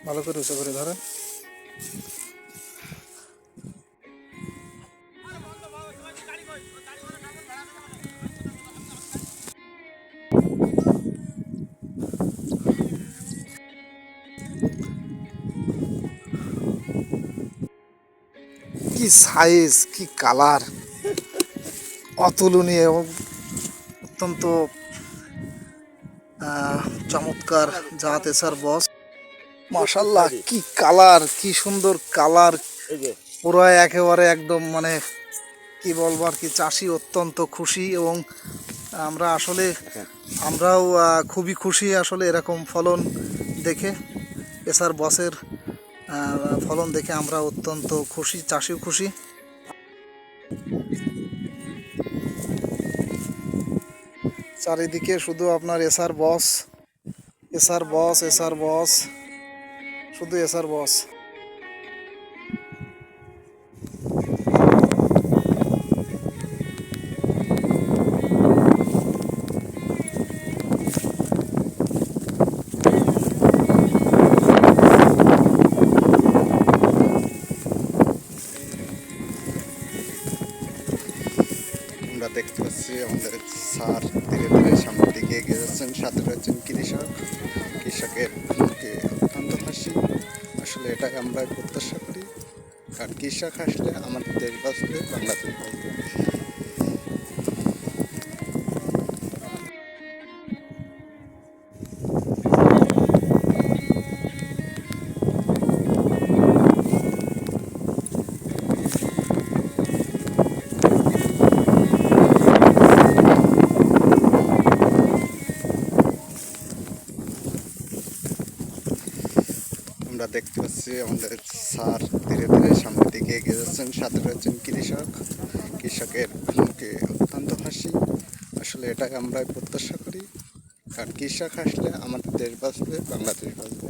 ভালো করে উঁচু করে ধরেন। কি সাইজ, কি কালার, অতুলনীয় এবং অত্যন্ত চমৎকার জাত এসার বস। মাশাল্লাহ, কি কালার, কি সুন্দর কালার, পুরো একেবারে একদম মানে কি বলবো আর কি, চাষি অত্যন্ত খুশি এবং আমরাও খুবই খুশি আসলে এরকম ফলন দেখে। এসার বসের ফলন দেখে আমরা অত্যন্ত খুশি, চাষিও খুশি। চারিদিকে শুধু আপনার এসার বস, এসার বস, এসার বস, শুধু এসার বস। আমরা দেখতে পাচ্ছি আমাদের স্যার ধীরে ধীরে সামনের দিকে এগিয়ে যাচ্ছেন, সাথে রয়েছেন কৃষকের মুখে অত্যন্ত হাসি। আসলে এটাই আমরা প্রত্যাশা করি, কারণ কৃষক আসলে আমাদের দেশ বাঁচবে, বাংলাদেশ বাঁচবে। আমরা দেখতে পাচ্ছি আমাদের স্যার ধীরে ধীরে সামনের দিকে এগিয়ে যাচ্ছেন, সাথে রয়েছেন কৃষকের মুখে অত্যন্ত হাসি। আসলে এটাই আমরা প্রত্যাশা করি, কারণ কৃষক আসলে আমাদের দেশ বাঁচবে, বাংলাদেশ বাঁচবে।